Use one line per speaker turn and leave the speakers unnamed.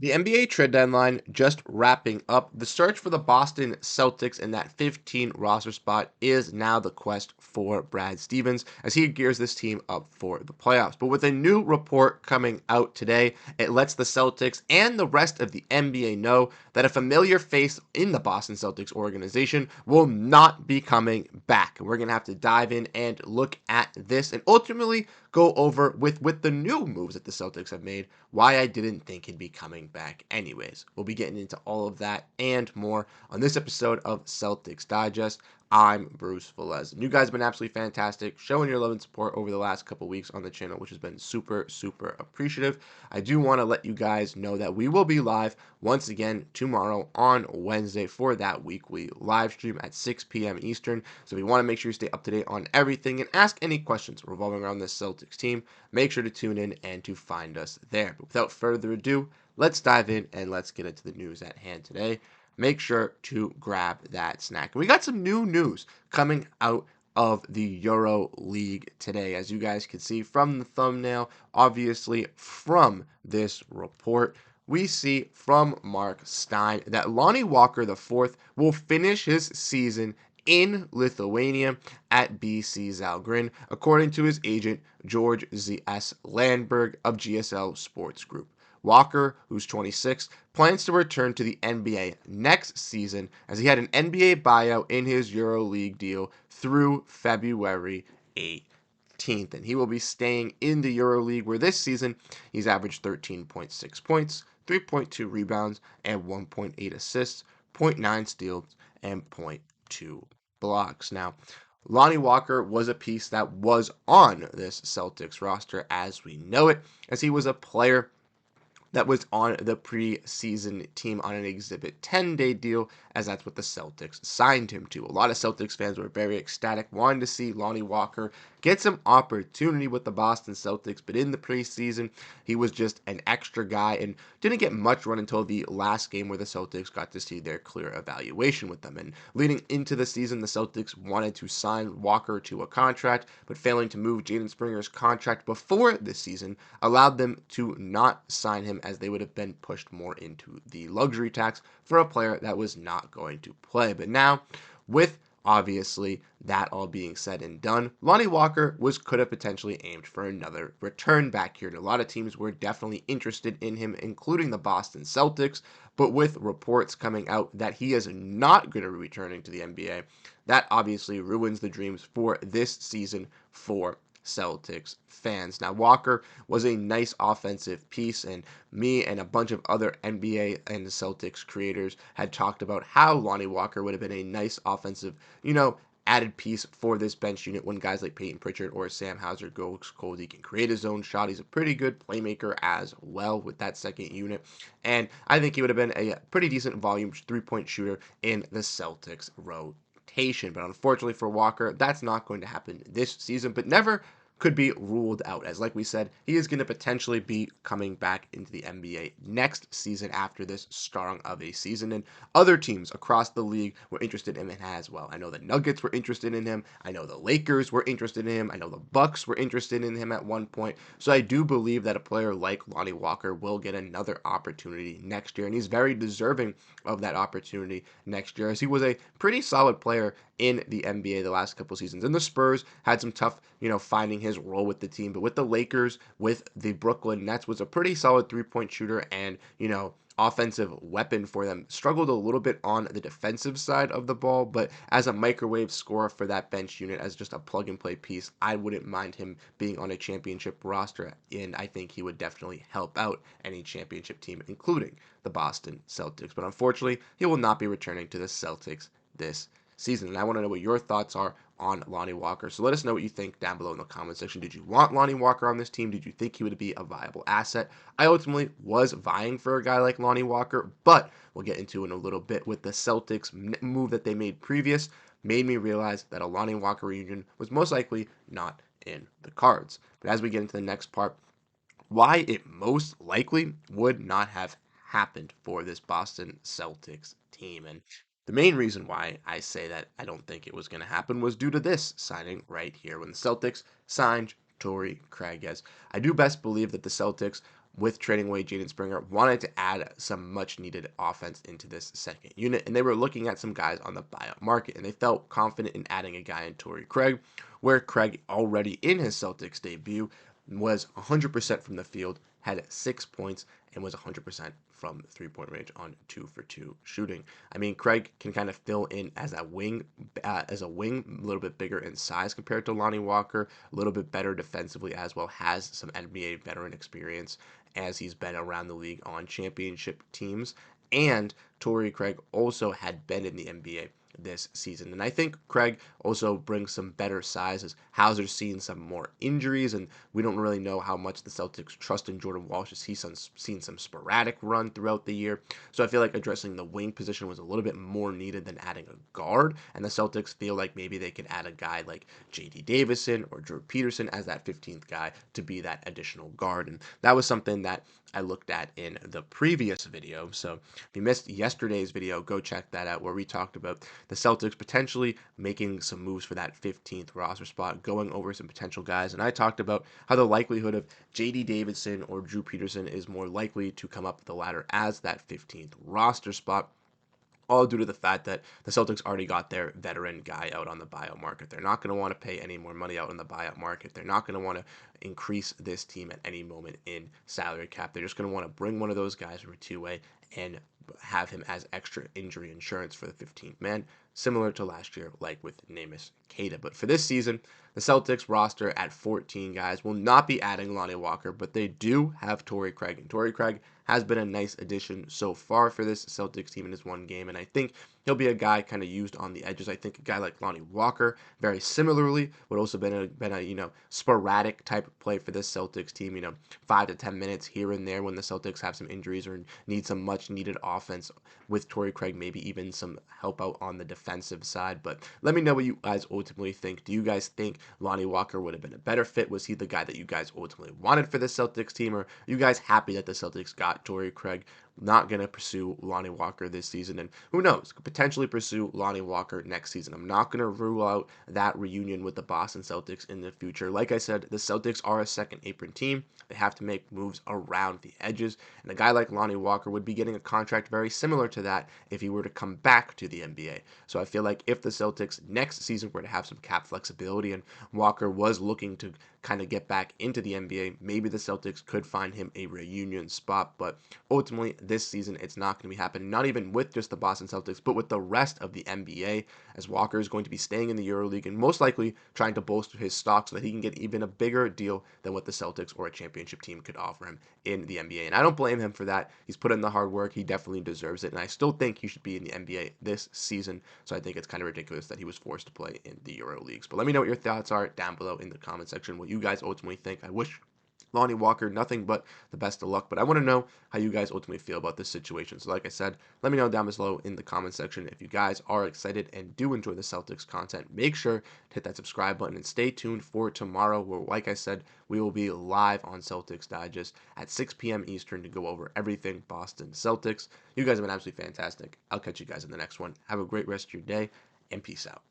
The NBA trade deadline just wrapping up. The search for the Boston Celtics in that 15 roster spot is now the quest for Brad Stevens as he gears this team up for the playoffs. But with a new report coming out today, it lets the Celtics and the rest of the NBA know that a familiar face in the Boston Celtics organization will not be coming back. We're going to have to dive in and look at this and ultimately go over with the new moves that the Celtics have made why I didn't think he'd be coming back anyways. We'll be getting into all of that and more on this episode of Celtics Digest. I'm Bruce Velez. And you guys have been absolutely fantastic, showing your love and support over the last couple weeks on the channel, which has been super, super appreciative. I do want to let you guys know that we will be live once again tomorrow on Wednesday for that weekly live stream at 6 p.m. Eastern. So if you want to make sure you stay up to date on everything and ask any questions revolving around this Celtics team, make sure to tune in and to find us there. But without further ado, let's dive in and let's get into the news at hand today. Make sure to grab that snack. We got some new news coming out of the Euro League today. As you guys can see from the thumbnail, obviously from this report, we see from Mark Stein that Lonnie Walker IV will finish his season in Lithuania at BC Zalgiris, according to his agent George Z.S. Landberg of GSL Sports Group. Walker, who's 26, plans to return to the NBA next season as he had an NBA buyout in his EuroLeague deal through February 18th. And he will be staying in the EuroLeague where this season he's averaged 13.6 points, 3.2 rebounds, and 1.8 assists, zero point 0.9 steals, and 0.2 blocks. Now, Lonnie Walker was a piece that was on this Celtics roster as we know it, as he was a player that was on the preseason team on an Exhibit 10-day deal, as that's what the Celtics signed him to. A lot of Celtics fans were very ecstatic, wanting to see Lonnie Walker get some opportunity with the Boston Celtics, but in the preseason, he was just an extra guy and didn't get much run until the last game where the Celtics got to see their clear evaluation with them. And leading into the season, the Celtics wanted to sign Walker to a contract, but failing to move Jaden Springer's contract before the season allowed them to not sign him, as they would have been pushed more into the luxury tax for a player that was not going to play. But now, with obviously that all being said and done, Lonnie Walker could have potentially aimed for another return back here. And a lot of teams were definitely interested in him, including the Boston Celtics. But with reports coming out that he is not going to be returning to the NBA, that obviously ruins the dreams for this season for Celtics fans. Now, Walker was a nice offensive piece, and me and a bunch of other NBA and Celtics creators had talked about how Lonnie Walker would have been a nice offensive, added piece for this bench unit when guys like Peyton Pritchard or Sam Hauser goes cold. He can create his own shot. He's a pretty good playmaker as well with that second unit, and I think he would have been a pretty decent volume three-point shooter in the Celtics rotation. But unfortunately for Walker, that's not going to happen this season, but never could be ruled out, as like we said, he is going to potentially be coming back into the NBA next season after this strong of a season, and other teams across the league were interested in him as well. I know the Nuggets were interested in him, I know the Lakers were interested in him, I know the Bucks were interested in him at one point, so I do believe that a player like Lonnie Walker will get another opportunity next year, and he's very deserving of that opportunity next year, as he was a pretty solid player in the NBA the last couple seasons. And the Spurs had some tough, finding his role with the team. But with the Lakers, with the Brooklyn Nets, was a pretty solid three-point shooter and, offensive weapon for them. Struggled a little bit on the defensive side of the ball, but as a microwave scorer for that bench unit, as just a plug-and-play piece, I wouldn't mind him being on a championship roster, and I think he would definitely help out any championship team, including the Boston Celtics. But unfortunately, he will not be returning to the Celtics this season. And I want to know what your thoughts are on Lonnie Walker. So let us know what you think down below in the comment section. Did you want Lonnie Walker on this team? Did you think he would be a viable asset? I ultimately was vying for a guy like Lonnie Walker, but we'll get into in a little bit with the Celtics move that they made previous, made me realize that a Lonnie Walker reunion was most likely not in the cards. But as we get into the next part, why it most likely would not have happened for this Boston Celtics team. And the main reason why I say that I don't think it was going to happen was due to this signing right here. When the Celtics signed Torrey Craig, as I do best believe that the Celtics with trading away Jaden Springer, wanted to add some much needed offense into this second unit. And they were looking at some guys on the buyout market, and they felt confident in adding a guy in Torrey Craig, where Craig already in his Celtics debut was 100% from the field, had 6 points, and was 100% from 3-point range on 2-for-2 shooting. I mean, Craig can kind of fill in as a wing, a little bit bigger in size compared to Lonnie Walker, a little bit better defensively as well, has some NBA veteran experience as he's been around the league on championship teams. And Torrey Craig also had been in the NBA this season. And I think Craig also brings some better size as Hauser's seen some more injuries, and we don't really know how much the Celtics trust in Jordan Walsh as he's seen some sporadic run throughout the year. So I feel like addressing the wing position was a little bit more needed than adding a guard, and the Celtics feel like maybe they could add a guy like J.D. Davison or Drew Peterson as that 15th guy to be that additional guard. And that was something that I looked at in the previous video. So if you missed yesterday's video, go check that out, where we talked about the Celtics potentially making some moves for that 15th roster spot, going over some potential guys. And I talked about how the likelihood of J.D. Davison or Drew Peterson is more likely to come up the ladder as that 15th roster spot, all due to the fact that the Celtics already got their veteran guy out on the buyout market. They're not going to want to pay any more money out on the buyout market. They're not going to want to increase this team at any moment in salary cap. They're just going to want to bring one of those guys from a two-way and have him as extra injury insurance for the 15th man, similar to last year, like with Neemias Queta. But for this season, the Celtics roster at 14 guys will not be adding Lonnie Walker, but they do have Torrey Craig. And Torrey Craig has been a nice addition so far for this Celtics team in his one game, and I think he'll be a guy kind of used on the edges. I think a guy like Lonnie Walker, very similarly, would also been a sporadic type of play for this Celtics team. 5 to 10 minutes here and there when the Celtics have some injuries or need some much needed offense. With Torrey Craig, maybe even some help out on the defensive side. But let me know what you guys ultimately think. Do you guys think Lonnie Walker would have been a better fit? Was he the guy that you guys ultimately wanted for the Celtics team, or are you guys happy that the Celtics got Torrey Craig? Not going to pursue Lonnie Walker this season, and who knows, could potentially pursue Lonnie Walker next season. I'm not going to rule out that reunion with the Boston Celtics in the future. Like I said, the Celtics are a second apron team. They have to make moves around the edges, and a guy like Lonnie Walker would be getting a contract very similar to that if he were to come back to the NBA. So I feel like if the Celtics next season were to have some cap flexibility and Walker was looking to kind of get back into the NBA, maybe the Celtics could find him a reunion spot. But ultimately, this season, it's not going to be happening, not even with just the Boston Celtics, but with the rest of the NBA, as Walker is going to be staying in the EuroLeague and most likely trying to bolster his stock so that he can get even a bigger deal than what the Celtics or a championship team could offer him in the NBA. And I don't blame him for that. He's put in the hard work. He definitely deserves it. And I still think he should be in the NBA this season. So I think it's kind of ridiculous that he was forced to play in the EuroLeagues. But let me know what your thoughts are down below in the comment section, what you guys ultimately think. I wish Lonnie Walker nothing but the best of luck, but I want to know how you guys ultimately feel about this situation. So like I said, let me know down below in the comment section. If you guys are excited and do enjoy the Celtics content, make sure to hit that subscribe button and stay tuned for tomorrow, where, like I said, we will be live on Celtics Digest at 6 p.m. Eastern to go over everything Boston Celtics. You guys have been absolutely fantastic. I'll catch you guys in the next one. Have a great rest of your day, and peace out.